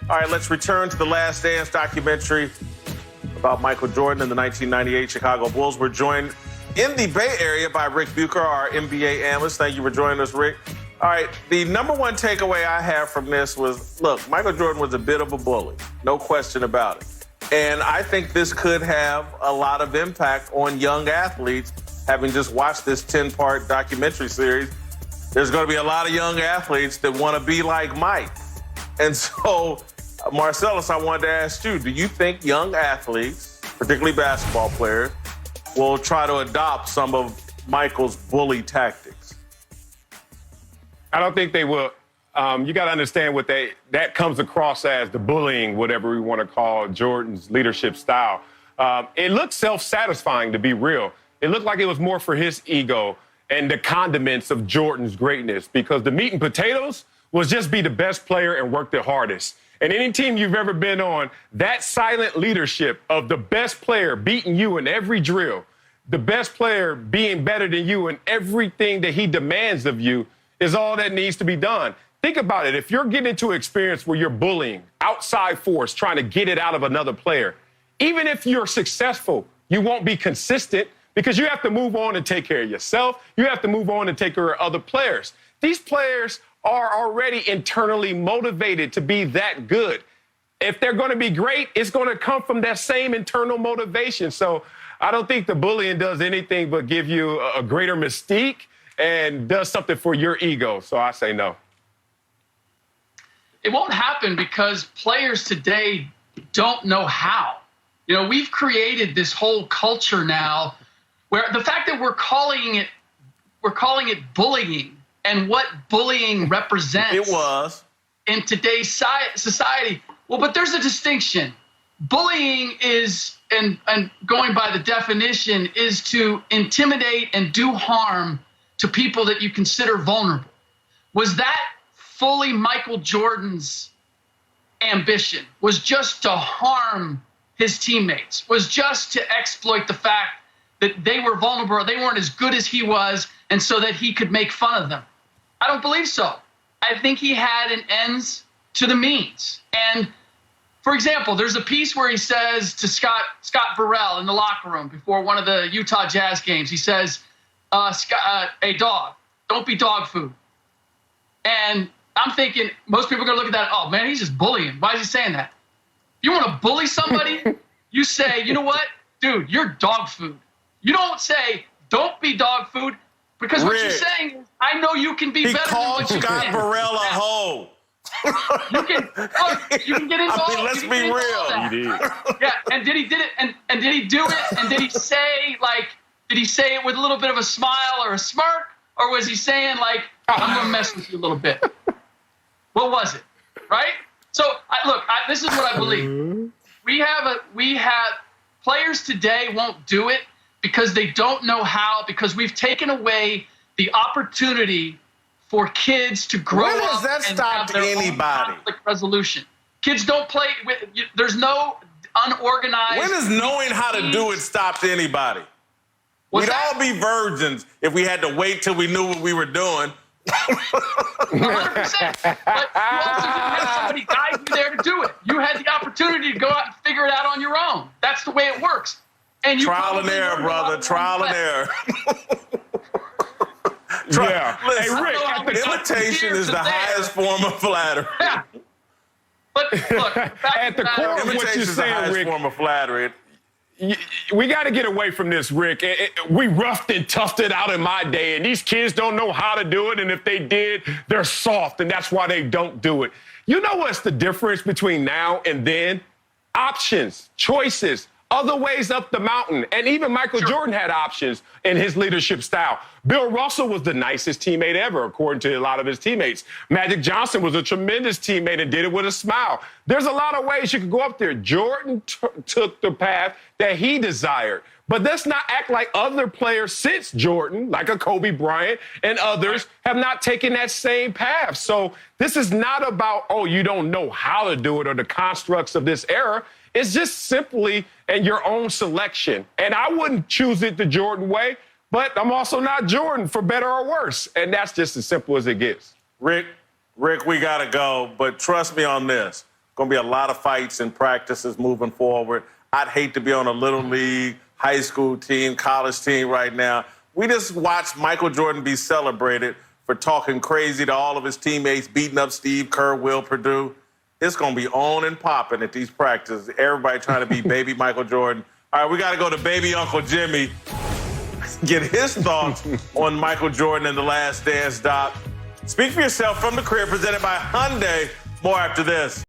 All right, let's return to the Last Dance documentary about Michael Jordan and the 1998 Chicago Bulls. We're joined in the Bay Area by Rick Bucher, our NBA analyst. Thank you for joining us, Rick. All right, the number one takeaway I have from this was, look, Michael Jordan was a bit of a bully, no question about it. And I think this could have a lot of impact on young athletes. Having just watched this 10-part documentary series, there's going to be a lot of young athletes that want to be like Mike. And so, Marcellus, I wanted to ask you, do you think young athletes, particularly basketball players, will try to adopt some of Michael's bully tactics? I don't think they will. You got to understand what that comes across as, the bullying, whatever we want to call Jordan's leadership style. It looked self-satisfying, to be real. It looked like it was more for his ego and the condiments of Jordan's greatness, because the meat and potatoes was just be the best player and work the hardest. And any team you've ever been on, that silent leadership of the best player beating you in every drill, the best player being better than you in everything that he demands of you, is all that needs to be done. Think about it. If you're getting into an experience where you're bullying, outside force, trying to get it out of another player, even if you're successful, you won't be consistent because you have to move on and take care of yourself. You have to move on and take care of other players. These players are already internally motivated to be that good. If they're going to be great, it's going to come from that same internal motivation. So I don't think the bullying does anything but give you a greater mystique and does something for your ego. So I say no. It won't happen because players today don't know how. You know, we've created this whole culture now where the fact that we're calling it bullying and what bullying represents It was. in today's society. Well, but there's a distinction. Bullying is, and going by the definition, is to intimidate and do harm to people that you consider vulnerable. Was that fully Michael Jordan's ambition? Was just to harm his teammates? Was just to exploit the fact that they were vulnerable or they weren't as good as he was, and so that he could make fun of them? I don't believe so. I think he had an ends to the means. And for example, there's a piece where he says to Scott Burrell in the locker room before one of the Utah Jazz games, he says, hey, dog, don't be dog food. And I'm thinking most people are going to look at that, oh, man, he's just bullying. Why is he saying that? If you want to bully somebody, you say, you know what, dude, you're dog food. You don't say, don't be dog food, because what you're saying is, I know you can be better than what you Scott can. Burrell a hoe. You can get into all. Let's be real. You did. Yeah, and did he do it? And did he say it with a little bit of a smile or a smirk, or was he saying like, I'm gonna mess with you a little bit? What was it? Right? So this is what I believe. We have players today won't do it because they don't know how, because we've taken away the opportunity for kids to grow When has up that and stopped have their own anybody? conflict resolution. Kids don't play with. There's no unorganized. When has knowing how to do it stopped anybody? We'd all be virgins if we had to wait till we knew what we were doing. 100%. But you also didn't have somebody guide you there to do it. You had the opportunity to go out and figure it out on your own. That's the way it works. And you Trial and error, brother. Trial and error. Yeah. Listen, Hey, Rick, imitation is the highest form of flattery. Yeah. But look, at the core of what Imitation you're is the saying, highest Rick, form of flattery. we got to get away from this, Rick. We roughed and toughed it out in my day, and these kids don't know how to do it, and if they did, they're soft, and that's why they don't do it. You know what's the difference between now and then? Options, choices, other ways up the mountain. And even Michael Jordan had options in his leadership style. Bill Russell was the nicest teammate ever, according to a lot of his teammates. Magic Johnson was a tremendous teammate and did it with a smile. There's a lot of ways you could go up there. Jordan took the path that he desired. But let's not act like other players since Jordan, like a Kobe Bryant and others, have not taken that same path. So this is not about, oh, you don't know how to do it or the constructs of this era. It's just simply in your own selection. And I wouldn't choose it the Jordan way, but I'm also not Jordan, for better or worse. And that's just as simple as it gets. Rick, we got to go, but trust me on this. Going to be a lot of fights and practices moving forward. I'd hate to be on a little league, high school team, college team right now. We just watched Michael Jordan be celebrated for talking crazy to all of his teammates, beating up Steve Kerr, Will Perdue. It's going to be on and popping at these practices. Everybody trying to be baby Michael Jordan. All right, we got to go to baby Uncle Jimmy, get his thoughts on Michael Jordan and The Last Dance, Doc. Speak for yourself from the crib, presented by Hyundai. More after this.